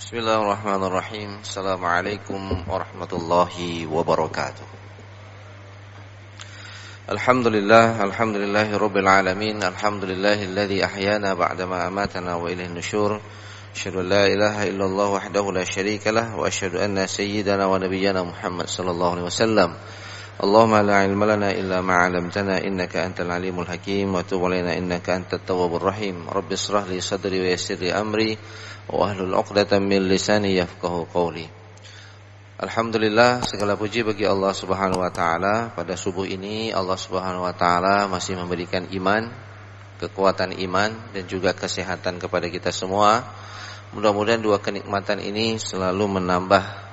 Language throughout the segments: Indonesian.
Bismillahirrahmanirrahim. Assalamualaikum warahmatullahi wabarakatuh. Alhamdulillahi rabbil alamin. Alhamdulillahilladzi ahyana ba'dama amatana wa ilaihin nusyur. Asyhadu an la ilaha illallah wahdahu la syarikalah wa asyhadu anna sayyidana wa nabiyyana Muhammad sallallahu alaihi wasallam. Allahumma la ilma lana illa ma 'allamtana innaka antal alimul hakim wa tub 'alaina innaka antat tawwabur rahim. Rabbi ishrah li sadri wa yassir li amri wa ahlul 'uqdatam min lisani yafqahu qawli. Alhamdulillah, segala puji bagi Allah Subhanahu wa taala. Pada subuh ini Allah Subhanahu wa taala masih memberikan iman, kekuatan iman dan juga kesehatan kepada kita semua. Mudah-mudahan dua kenikmatan ini selalu menambah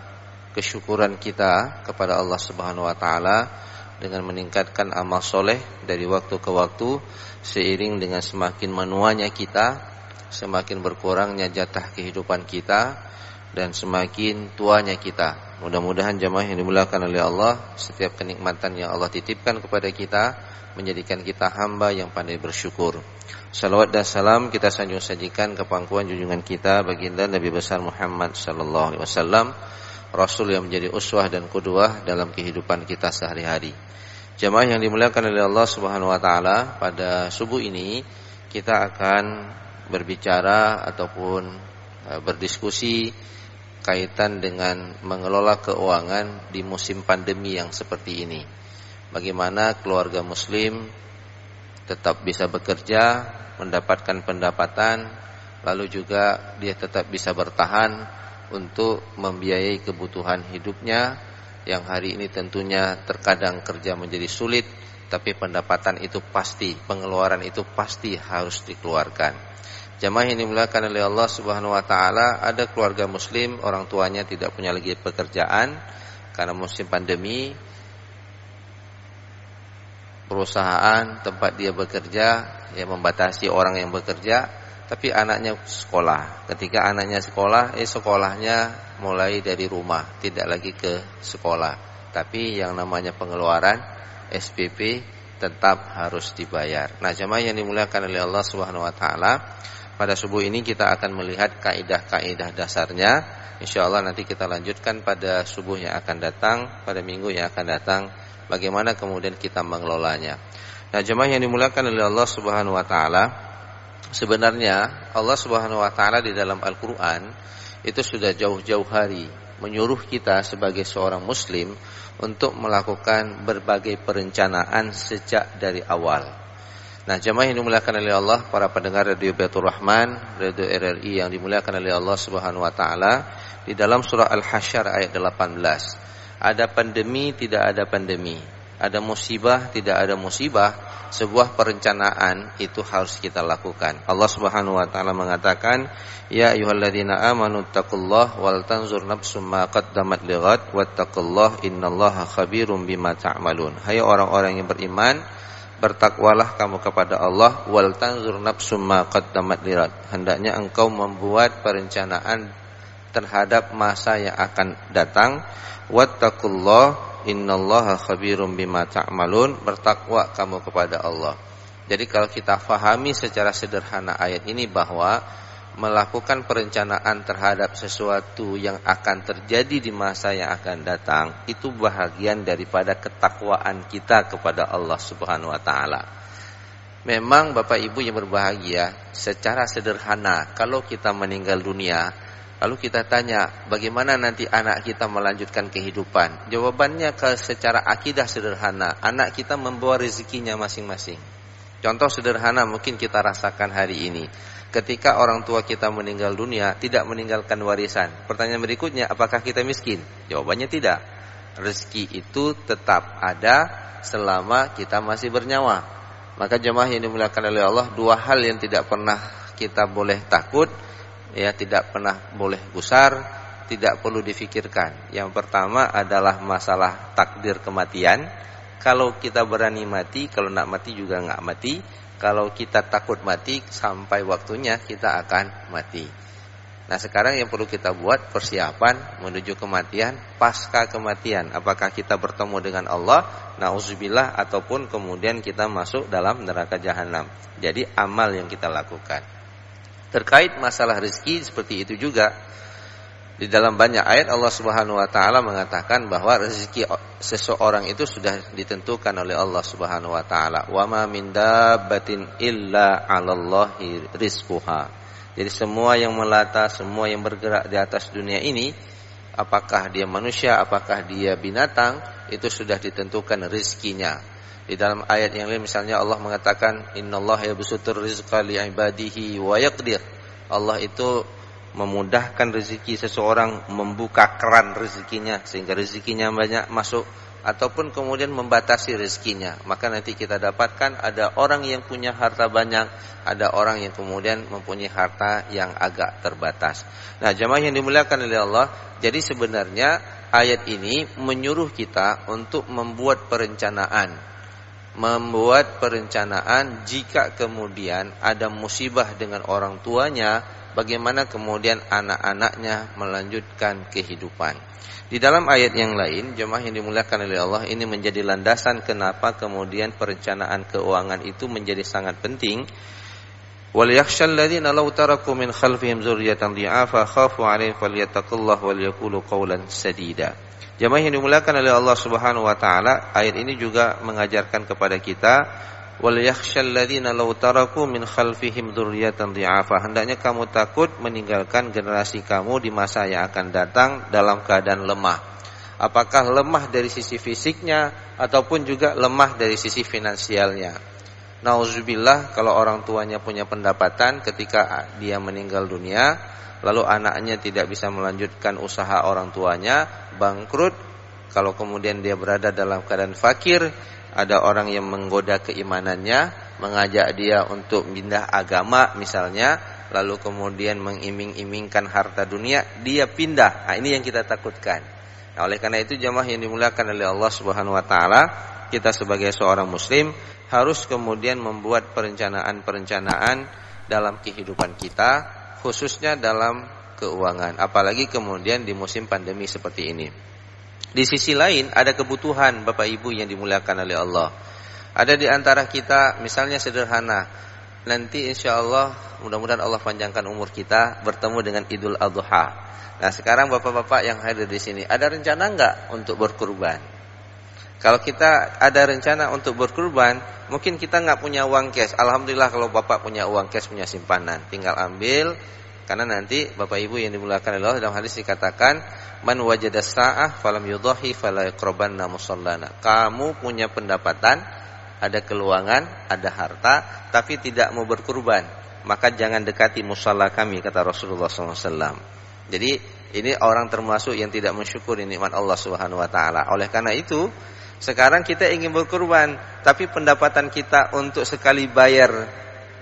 kesyukuran kita kepada Allah Subhanahu wa taala dengan meningkatkan amal soleh dari waktu ke waktu seiring dengan semakin menuanya kita, semakin berkurangnya jatah kehidupan kita dan semakin tuanya kita. Mudah-mudahan jamaah yang dimuliakan oleh Allah, setiap kenikmatan yang Allah titipkan kepada kita menjadikan kita hamba yang pandai bersyukur. Salawat dan salam kita sanjung sajikan ke pangkuan junjungan kita baginda Nabi besar Muhammad sallallahu alaihi wasallam, Rasul yang menjadi uswah dan qudwah dalam kehidupan kita sehari-hari. Jamaah yang dimuliakan oleh Allah Subhanahu wa taala, pada subuh ini kita akan berbicara ataupun berdiskusi kaitan dengan mengelola keuangan di musim pandemi yang seperti ini. Bagaimana keluarga muslim tetap bisa bekerja, mendapatkan pendapatan, lalu juga dia tetap bisa bertahan untuk membiayai kebutuhan hidupnya yang hari ini tentunya terkadang kerja menjadi sulit, tapi pendapatan itu pasti, pengeluaran itu pasti harus dikeluarkan. Jamaah yang dimuliakan oleh Allah Subhanahu wa taala, ada keluarga muslim orang tuanya tidak punya lagi pekerjaan karena musim pandemi. Perusahaan tempat dia bekerja yang membatasi orang yang bekerja, tapi anaknya sekolah. Ketika anaknya sekolah, sekolahnya mulai dari rumah, tidak lagi ke sekolah. Tapi yang namanya pengeluaran SPP tetap harus dibayar. Nah, jemaah yang dimuliakan oleh Allah Subhanahu wa taala, pada subuh ini kita akan melihat kaidah-kaidah dasarnya. Insyaallah nanti kita lanjutkan pada subuh yang akan datang, pada minggu yang akan datang, bagaimana kemudian kita mengelolanya. Nah, jemaah yang dimuliakan oleh Allah Subhanahu wa taala, sebenarnya Allah Subhanahu wa taala di dalam Al-Qur'an itu sudah jauh-jauh hari menyuruh kita sebagai seorang muslim untuk melakukan berbagai perencanaan sejak dari awal. Nah, jemaah yang dimuliakan oleh Allah, para pendengar Radio Baitur Rahman, Radio RRI yang dimuliakan oleh Allah Subhanahu wa taala, di dalam surah Al-Hasyr ayat 18, ada pandemi tidak ada pandemi, ada musibah tidak ada musibah, sebuah perencanaan itu harus kita lakukan. Allah Subhanahu wa taala mengatakan, ya ayyuhalladzina amanu taqullaha wal tanzur nafsum ma qaddamat lighad wattaqullaha innallaha khabirum bima ta'malun. Hai orang-orang yang beriman, bertakwalah kamu kepada Allah, wal tanzur nafsum ma qaddamat lighad. Hendaknya engkau membuat perencanaan terhadap masa yang akan datang. Wattaqullaha innallaha khabirum bima ta'malun. Bertakwa kamu kepada Allah. Jadi kalau kita fahami secara sederhana ayat ini bahwa melakukan perencanaan terhadap sesuatu yang akan terjadi di masa yang akan datang, itu bahagian daripada ketakwaan kita kepada Allah Subhanahu wa taala. Memang Bapak Ibu yang berbahagia, secara sederhana kalau kita meninggal dunia, lalu kita tanya, bagaimana nanti anak kita melanjutkan kehidupan? Jawabannya secara akidah sederhana, anak kita membawa rezekinya masing-masing. Contoh sederhana mungkin kita rasakan hari ini. Ketika orang tua kita meninggal dunia, tidak meninggalkan warisan. Pertanyaan berikutnya, apakah kita miskin? Jawabannya tidak. Rezeki itu tetap ada selama kita masih bernyawa. Maka jemaah yang dimuliakan oleh Allah, dua hal yang tidak pernah kita boleh takut, tidak pernah boleh gusar, tidak perlu difikirkan. Yang pertama adalah masalah takdir kematian. Kalau kita berani mati, kalau nak mati juga enggak mati. Kalau kita takut mati, sampai waktunya kita akan mati. Nah, sekarang yang perlu kita buat persiapan menuju kematian, pasca kematian. Apakah kita bertemu dengan Allah, na'udzubillah, ataupun kemudian kita masuk dalam neraka jahanam. Jadi amal yang kita lakukan. Terkait masalah rezeki seperti itu juga. Di dalam banyak ayat Allah Subhanahu wa taala mengatakan bahwa rezeki seseorang itu sudah ditentukan oleh Allah Subhanahu wa taala. Wa ma min dabbatin illa 'alallahi rizquha. Jadi semua yang melata, semua yang bergerak di atas dunia ini, apakah dia manusia, apakah dia binatang, itu sudah ditentukan rezekinya. Di dalam ayat yang lain misalnya Allah mengatakan innallaha yabsutur rizqa li'ibadihi wa yaqdir. Allah itu memudahkan rezeki seseorang, membuka keran rezekinya sehingga rezekinya banyak masuk, ataupun kemudian membatasi rezekinya. Maka nanti kita dapatkan ada orang yang punya harta banyak, ada orang yang kemudian mempunyai harta yang agak terbatas. Nah, jamaah yang dimuliakan oleh Allah, jadi sebenarnya ayat ini menyuruh kita untuk membuat perencanaan jika kemudian ada musibah dengan orang tuanya, bagaimana kemudian anak-anaknya melanjutkan kehidupan. Di dalam ayat yang lain, jemaah yang dimuliakan oleh Allah, ini menjadi landasan kenapa kemudian perencanaan keuangan itu menjadi sangat penting. Wal yakhshal ladzina law taraku min khalfihim dzurriyyatan dhi'afa khafu 'alaihim falyattaqullaha wal yaqulu qawlan sadida. Jemaah yang dimuliakan oleh Allah Subhanahu wa taala, ayat ini juga mengajarkan kepada kita wal yakhshal ladzina law taraku min khalfihim dzurriyyatan dhi'afa. Hendaknya kamu takut meninggalkan generasi kamu di masa yang akan datang dalam keadaan lemah. Apakah lemah dari sisi fisiknya ataupun juga lemah dari sisi finansialnya. Nauzubillah, kalau orang tuanya punya pendapatan ketika dia meninggal dunia, lalu anaknya tidak bisa melanjutkan usaha orang tuanya, bangkrut, kalau kemudian dia berada dalam keadaan fakir, ada orang yang menggoda keimanannya, mengajak dia untuk pindah agama misalnya, lalu kemudian mengiming-imingkan harta dunia, dia pindah. Nah, ini yang kita takutkan. Nah, oleh karena itu jemaah yang dimuliakan oleh Allah Subhanahu wa taala, kita sebagai seorang muslim harus kemudian membuat perencanaan-perencanaan dalam kehidupan kita, khususnya dalam keuangan, apalagi kemudian di musim pandemi seperti ini. Di sisi lain ada kebutuhan Bapak Ibu yang dimuliakan oleh Allah. Ada di antara kita misalnya sederhana, nanti insya Allah mudah-mudahan Allah panjangkan umur kita bertemu dengan Idul Adha. Nah, sekarang bapak-bapak yang hadir di sini, ada rencana enggak untuk berkurban? Kalau kita ada rencana untuk berkurban, mungkin kita enggak punya uang cash. Alhamdulillah kalau bapak punya uang cash, punya simpanan, tinggal ambil. Karena nanti Bapak Ibu yang dimuliakan Allah, dalam hadis dikatakan man wajada sa'ah falam yudhahi fala yaqrabanna musallana. Kamu punya pendapatan, ada keuangan, ada harta, tapi tidak mau berkurban, maka jangan dekati musalla kami, kata Rasulullah SAW. Jadi ini orang termasuk yang tidak mensyukuri nikmat Allah Subhanahu wa taala. Oleh karena itu, sekarang kita ingin berkurban, tapi pendapatan kita untuk sekali bayar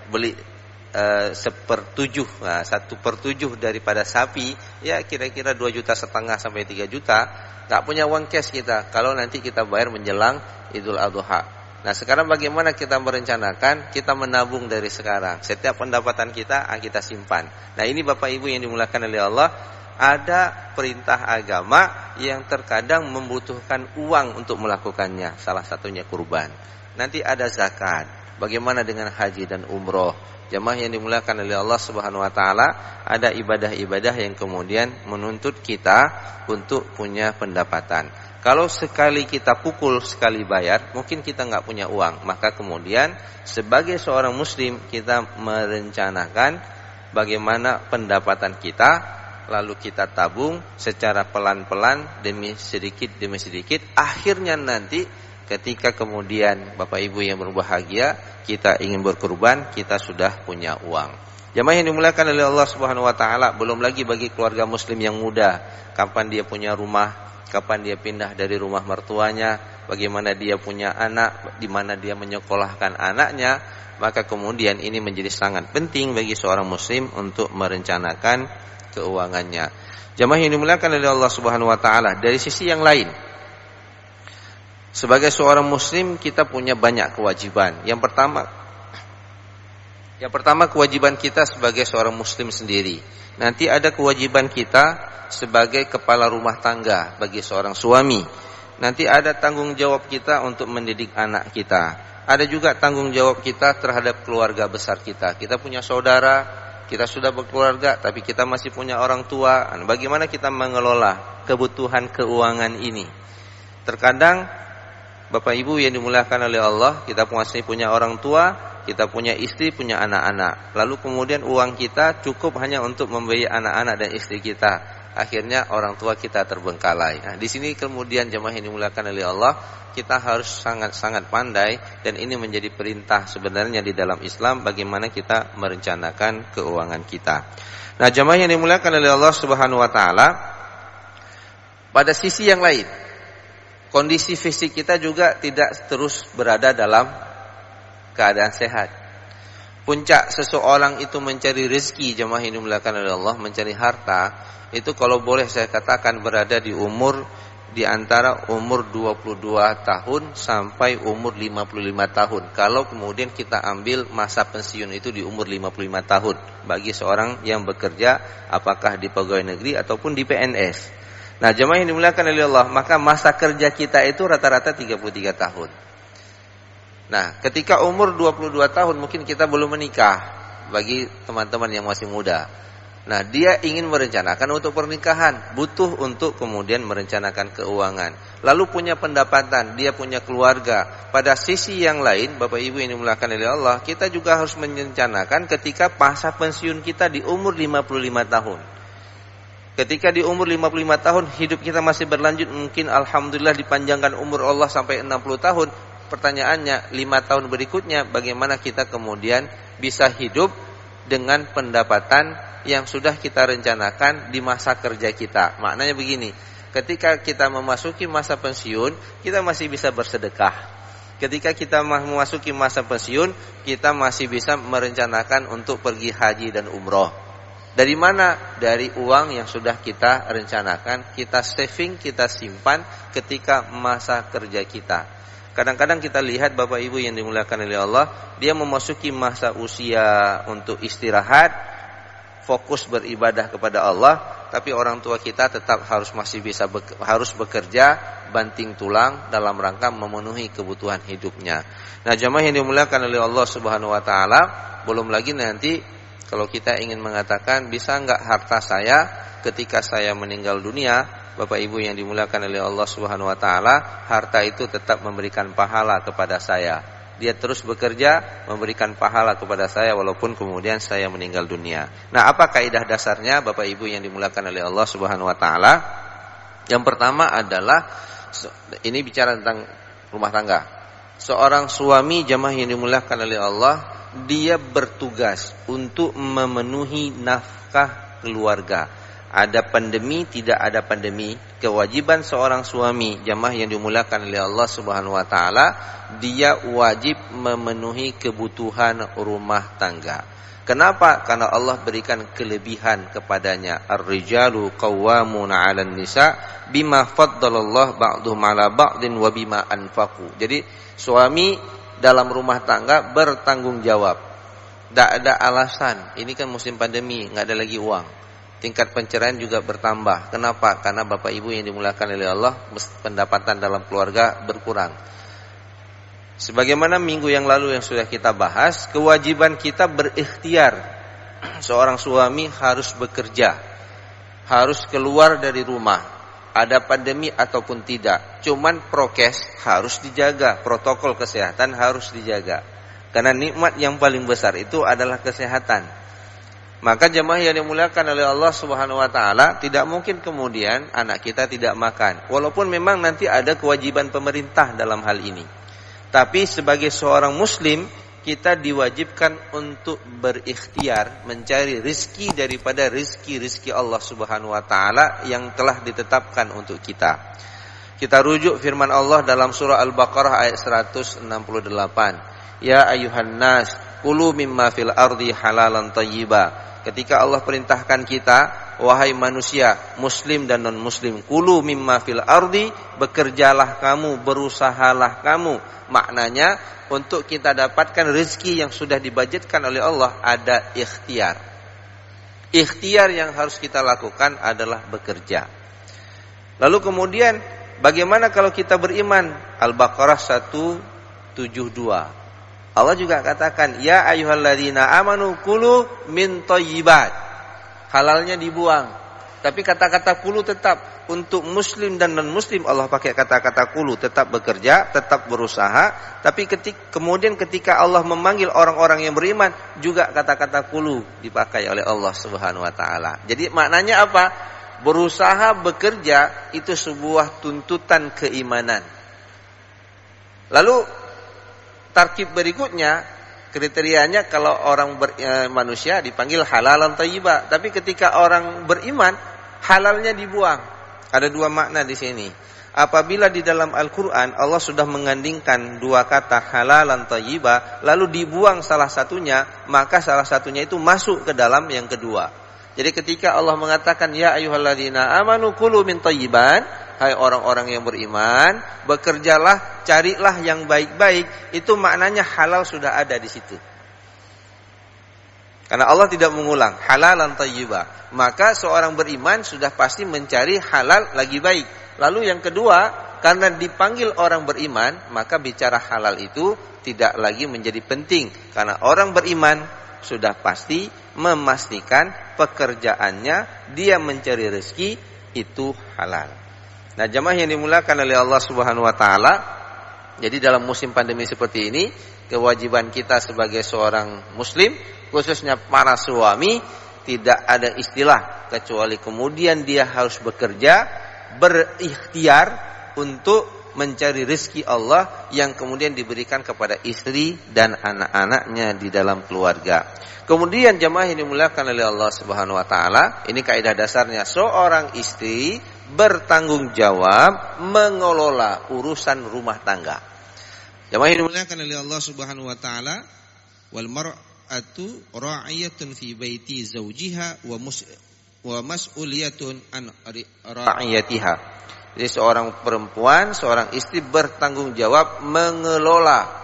beli 1/7 daripada sapi, ya kira-kira 2,5 juta sampai 3 juta, nggak punya uang cash kita kalau nanti kita bayar menjelang Idul Adha. Nah, sekarang bagaimana kita merencanakan? Kita menabung dari sekarang. Setiap pendapatan kita simpan. Nah, ini Bapak Ibu yang dimuliakan oleh Allah, ada perintah agama yang terkadang membutuhkan uang untuk melakukannya. Salah satunya kurban. Nanti ada zakat. Bagaimana dengan haji dan umroh? Jemaah yang dimuliakan oleh Allah Subhanahu wa taala, ada ibadah-ibadah yang kemudian menuntut kita untuk punya pendapatan. Kalau sekali kita pukul, sekali bayar, mungkin kita enggak punya uang. Maka kemudian sebagai seorang muslim kita merencanakan bagaimana pendapatan kita, lalu kita tabung secara pelan-pelan demi sedikit. Akhirnya nanti ketika kemudian Bapak Ibu yang berbahagia, kita ingin berkurban, kita sudah punya uang. Jemaah yang dimuliakan oleh Allah Subhanahu wa taala, belum lagi bagi keluarga muslim yang muda, kapan dia punya rumah, kapan dia pindah dari rumah mertuanya, bagaimana dia punya anak, di mana dia menyekolahkan anaknya, maka kemudian ini menjadi sangat penting bagi seorang muslim untuk merencanakan keuangannya. Jemaah yang dimuliakan oleh Allah Subhanahu wa taala, dari sisi yang lain, sebagai seorang muslim kita punya banyak kewajiban. Yang pertama kewajiban kita sebagai seorang muslim sendiri. Nanti ada kewajiban kita sebagai kepala rumah tangga bagi seorang suami. Nanti ada tanggung jawab kita untuk mendidik anak kita. Ada juga tanggung jawab kita terhadap keluarga besar kita. Kita punya saudara, kita sudah berkeluarga tapi kita masih punya orang tua. Bagaimana kita mengelola kebutuhan keuangan ini? Terkadang Bapak Ibu yang dimuliakan oleh Allah, kita masih punya orang tua, kita punya istri, punya anak-anak. Lalu kemudian uang kita cukup hanya untuk membiayai anak-anak dan istri kita. Akhirnya orang tua kita terbengkalai. Nah, di sini kemudian jemaah yang dimuliakan oleh Allah, kita harus sangat-sangat pandai, dan ini menjadi perintah sebenarnya di dalam Islam bagaimana kita merencanakan keuangan kita. Nah, jemaah yang dimuliakan oleh Allah Subhanahu wa taala, pada sisi yang lain, kondisi fisik kita juga tidak terus berada dalam keadaan sehat. Puncak seseorang itu mencari rezeki, jemaah yang dimuliakan oleh Allah, mencari harta, itu kalau boleh saya katakan berada di umur di antara umur 22 tahun sampai umur 55 tahun. Kalau kemudian kita ambil masa pensiun itu di umur 55 tahun bagi seorang yang bekerja apakah di pegawai negeri ataupun di PNS. Nah, jemaah yang dimuliakan oleh Allah, maka masa kerja kita itu rata-rata 33 tahun. Nah, ketika umur 22 tahun mungkin kita belum menikah bagi teman-teman yang masih muda. Nah, dia ingin merencanakan untuk pernikahan, butuh untuk kemudian merencanakan keuangan. Lalu punya pendapatan, dia punya keluarga. Pada sisi yang lain, Bapak Ibu yang dimuliakan oleh Allah, kita juga harus merencanakan ketika masa pensiun kita di umur 55 tahun. Ketika di umur 55 tahun, hidup kita masih berlanjut, mungkin alhamdulillah dipanjangkan umur Allah sampai 60 tahun. Pertanyaannya, 5 tahun berikutnya, bagaimana kita kemudian bisa hidup dengan pendapatan yang sudah kita rencanakan di masa kerja kita. Maknanya begini, ketika kita memasuki masa pensiun, kita masih bisa bersedekah. Ketika kita memasuki masa pensiun, kita masih bisa merencanakan untuk pergi haji dan umroh. Dari mana? Dari uang yang sudah kita rencanakan, kita saving, kita simpan ketika masa kerja kita. Kadang-kadang kita lihat Bapak Ibu yang dimuliakan oleh Allah, dia memasuki masa usia untuk istirahat, fokus beribadah kepada Allah, tapi orang tua kita tetap harus bekerja banting tulang dalam rangka memenuhi kebutuhan hidupnya. Nah, jemaah yang dimuliakan oleh Allah Subhanahu wa taala, belum lagi nanti kalau kita ingin mengatakan bisa enggak harta saya ketika saya meninggal dunia, Bapak Ibu yang dimuliakan oleh Allah Subhanahu wa taala, harta itu tetap memberikan pahala kepada saya. Dia terus bekerja memberikan pahala kepada saya walaupun kemudian saya meninggal dunia. Nah, apa kaidah dasarnya Bapak Ibu yang dimuliakan oleh Allah Subhanahu wa taala? Yang pertama adalah, ini bicara tentang rumah tangga. Seorang suami jemaah yang dimuliakan oleh Allah, dia bertugas untuk memenuhi nafkah keluarga. Ada pandemi, tidak ada pandemi, kewajiban seorang suami jemaah yang dimuliakan oleh Allah Subhanahu wa taala, dia wajib memenuhi kebutuhan rumah tangga. Kenapa? Karena Allah berikan kelebihan kepadanya. Ar-rijalu qawwamuna 'alan nisa bima faddalallahu ba'dhum 'ala ba'din wa bima anfaqu. Jadi suami dalam rumah tangga bertanggung jawab. Tidak ada alasan. Ini kan musim pandemi, nggak ada lagi uang. Tingkat perceraian juga bertambah. Kenapa? Karena Bapak Ibu yang dimuliakan oleh Allah, pendapatan dalam keluarga berkurang. Sebagaimana minggu yang lalu yang sudah kita bahas, kewajiban kita berikhtiar. Seorang suami harus bekerja, harus keluar dari rumah, ada pandemi ataupun tidak. Cuman prokes harus dijaga, protokol kesehatan harus dijaga. Karena nikmat yang paling besar itu adalah kesehatan. Maka jemaah yang dimuliakan oleh Allah Subhanahu wa taala, tidak mungkin kemudian anak kita tidak makan. Walaupun memang nanti ada kewajiban pemerintah dalam hal ini. Tapi sebagai seorang muslim, kita diwajibkan untuk berikhtiar mencari rizki daripada rizki Allah Subhanahu wa taala yang telah ditetapkan untuk kita. Kita rujuk firman Allah dalam surah Al-Baqarah ayat 168. Ya ayuhan nas, kulu mimma fil ardi halalan thayyiba. Ketika Allah perintahkan kita, wahai manusia, muslim dan non-muslim, kulu mimma fil ardi, bekerjalah kamu, berusahalah kamu. Maknanya, untuk kita dapatkan rezeki yang sudah dibudgetkan oleh Allah, ada ikhtiar. Ikhtiar yang harus kita lakukan adalah bekerja. Lalu kemudian, bagaimana kalau kita beriman? Al-Baqarah 172. Allah juga katakan, ya ayyuhalladzina amanu kulu min thayyibat. Halalnya dibuang. Tapi kata-kata kulu tetap untuk muslim dan non-muslim, Allah pakai kata-kata kulu, tetap bekerja, tetap berusaha. Tapi kemudian ketika Allah memanggil orang-orang yang beriman, juga kata-kata kulu dipakai oleh Allah Subhanahu wa taala. Jadi maknanya apa? Berusaha bekerja itu sebuah tuntutan keimanan. Lalu tarkib berikutnya, kriterianya kalau orang manusia dipanggil halalan thayyibah, tapi ketika orang beriman halalnya dibuang. Ada dua makna di sini. Apabila di dalam Al-Qur'an Allah sudah mengandingkan dua kata halalan thayyibah, lalu dibuang salah satunya, maka salah satunya itu masuk ke dalam yang kedua. Jadi ketika Allah mengatakan ya ayyuhalladzina amanu kulu min thayyiban, hai orang-orang yang beriman, bekerjalah, carilah yang baik-baik, itu maknanya halal sudah ada di situ. Karena Allah tidak mengulang, halalan thayyibah. Maka seorang beriman sudah pasti mencari halal lagi baik. Lalu yang kedua, karena dipanggil orang beriman, maka bicara halal itu tidak lagi menjadi penting. Karena orang beriman sudah pasti memastikan pekerjaannya, dia mencari rezeki itu halal. Nah, jamaah yang dimuliakan oleh Allah Subhanahu wa taala, jadi dalam musim pandemi seperti ini, kewajiban kita sebagai seorang muslim, khususnya para suami, tidak ada istilah kecuali kemudian dia harus bekerja, berikhtiar untuk mencari rezeki Allah yang kemudian diberikan kepada istri dan anak-anaknya di dalam keluarga. Kemudian jemaah yang dimuliakan oleh Allah Subhanahu wa taala, ini kaidah dasarnya, seorang istri bertanggung jawab mengelola urusan rumah tangga. Jemaah yang dimuliakan oleh Allah Subhanahu wa taala, wal mar'atu ra'iyatun fi baiti zawjiha wa mas'uliyatun an ra'iyatiha. Jadi seorang perempuan, seorang istri bertanggung jawab mengelola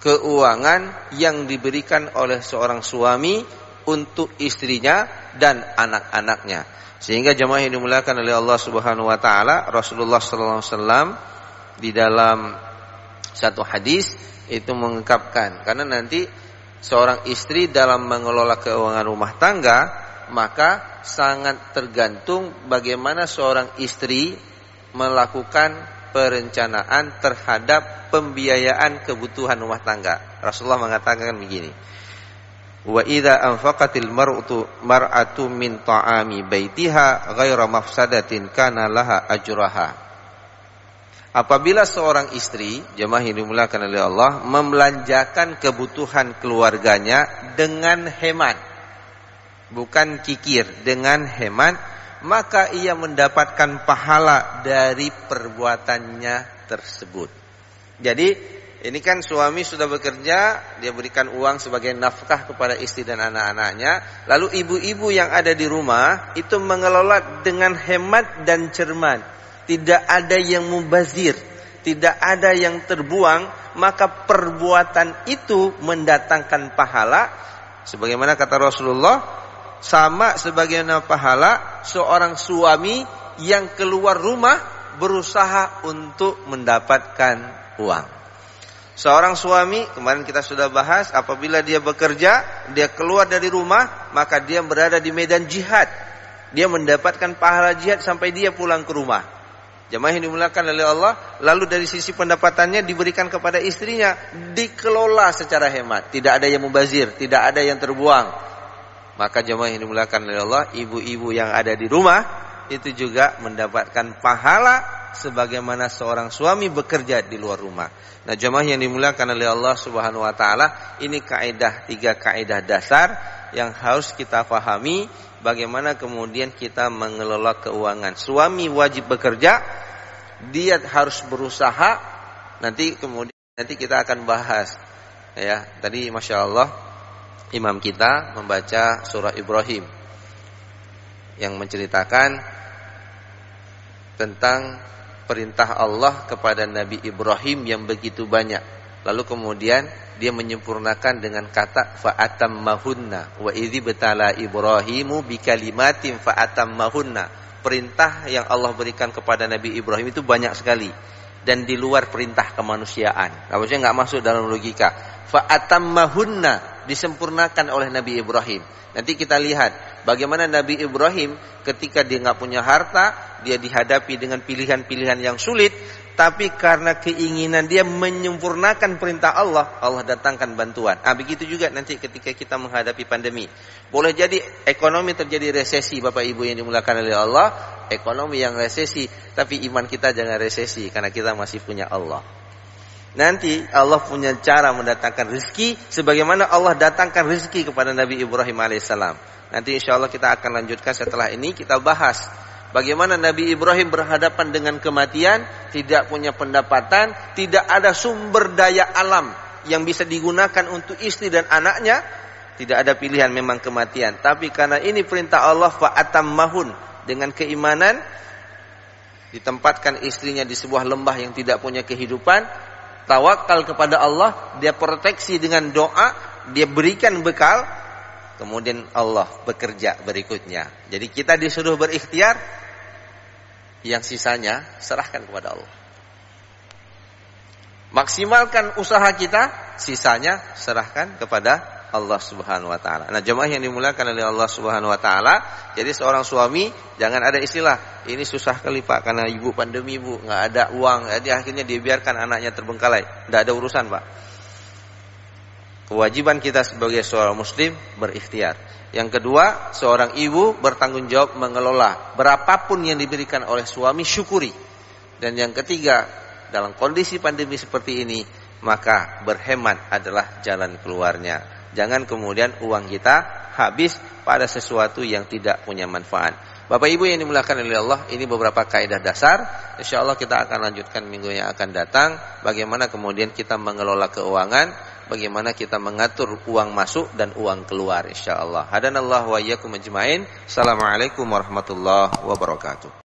keuangan yang diberikan oleh seorang suami untuk istrinya dan anak-anaknya. Sehingga jemaah yang dimuliakan oleh Allah Subhanahu wa taala, Rasulullah sallallahu alaihi wasallam di dalam satu hadis itu mengungkapkan, karena nanti seorang istri dalam mengelola keuangan rumah tangga, maka sangat tergantung bagaimana seorang istri melakukan perencanaan terhadap pembiayaan kebutuhan rumah tangga. Rasulullah mengatakan begini, wa idza anfaqatil mar'atu min ta'ami baitiha ghaira mafsadatin kana laha ajraha. Apabila seorang istri, jemaah yang dimuliakan oleh Allah, membelanjakan kebutuhan keluarganya dengan hemat, bukan kikir, dengan hemat, maka ia mendapatkan pahala dari perbuatannya tersebut. Jadi ini kan suami sudah bekerja, dia berikan uang sebagai nafkah kepada istri dan anak-anaknya. Lalu ibu-ibu yang ada di rumah itu mengelola dengan hemat dan cermat. Tidak ada yang mubazir, tidak ada yang terbuang, maka perbuatan itu mendatangkan pahala. Sebagaimana kata Rasulullah, sama sebagaimana pahala seorang suami yang keluar rumah berusaha untuk mendapatkan uang. Seorang suami, kemarin kita sudah bahas, apabila dia bekerja, dia keluar dari rumah, maka dia berada di medan jihad. Dia mendapatkan pahala jihad sampai dia pulang ke rumah. Jemaah yang dimuliakan oleh Allah, lalu dari sisi pendapatannya diberikan kepada istrinya, dikelola secara hemat, tidak ada yang mubazir, tidak ada yang terbuang. Maka jemaah yang dimuliakan oleh Allah, ibu-ibu yang ada di rumah itu juga mendapatkan pahala sebagaimana seorang suami bekerja di luar rumah. Nah, jemaah yang dimuliakan oleh Allah Subhanahu wa taala, ini tiga kaidah dasar yang harus kita pahami bagaimana kemudian kita mengelola keuangan. Suami wajib bekerja, dia harus berusaha. Nanti kita akan bahas. Ya, tadi Masya Allah imam kita membaca surah Ibrahim yang menceritakan tentang perintah Allah kepada Nabi Ibrahim yang begitu banyak. Lalu kemudian dia menyempurnakan dengan kata fa'atammahunna wa idzi betala Ibrahimu bikalimatin fa'atammahunna. Perintah yang Allah berikan kepada Nabi Ibrahim itu banyak sekali. dan di luar perintah kemanusiaan. Maksudnya nggak masuk dalam logika. Fa atammahunna, disempurnakan oleh Nabi Ibrahim. Nanti kita lihat bagaimana Nabi Ibrahim ketika dia nggak punya harta, dia dihadapi dengan pilihan-pilihan yang sulit, tapi karena keinginan dia menyempurnakan perintah Allah, Allah datangkan bantuan. Begitu juga nanti ketika kita menghadapi pandemi. Boleh jadi ekonomi terjadi resesi, Bapak Ibu yang dimuliakan oleh Allah, ekonomi yang resesi, tapi iman kita jangan resesi karena kita masih punya Allah. Nanti Allah punya cara mendatangkan rezeki sebagaimana Allah datangkan rezeki kepada Nabi Ibrahim alaihissalam. Nanti insya Allah kita akan lanjutkan setelah ini, kita bahas bagaimana Nabi Ibrahim berhadapan dengan kematian, tidak punya pendapatan, tidak ada sumber daya alam yang bisa digunakan untuk istri dan anaknya, tidak ada pilihan memang kematian. Tapi karena ini perintah Allah, fa'atammahun, dengan keimanan ditempatkan istrinya di sebuah lembah yang tidak punya kehidupan, tawakal kepada Allah, dia proteksi dengan doa, dia berikan bekal, kemudian Allah bekerja berikutnya. Jadi kita disuruh berikhtiar, yang sisanya serahkan kepada Allah. Maksimalkan usaha kita, sisanya serahkan kepada Allah Subhanahu wa taala. Nah, jemaah yang dimuliakan oleh Allah Subhanahu wa taala, jadi seorang suami jangan ada istilah, ini susah kali Pak karena ibu pandemi Bu, enggak ada uang. Jadi akhirnya dibiarkan anaknya terbengkalai. Enggak ada urusan, Pak. Kewajiban kita sebagai seorang muslim berikhtiar. Yang kedua, seorang ibu bertanggung jawab mengelola berapapun yang diberikan oleh suami, syukuri. Dan yang ketiga, dalam kondisi pandemi seperti ini, maka berhemat adalah jalan keluarnya. Jangan kemudian uang kita habis pada sesuatu yang tidak punya manfaat. Bapak Ibu yang dimuliakan oleh Allah, ini beberapa kaidah dasar. InsyaAllah kita akan lanjutkan minggu yang akan datang. Bagaimana kemudian kita mengelola keuangan, bagaimana kita mengatur uang masuk dan uang keluar, InsyaAllah. Hadanallahu wa iyyakum ajma'in. Assalamualaikum warahmatullahi wabarakatuh.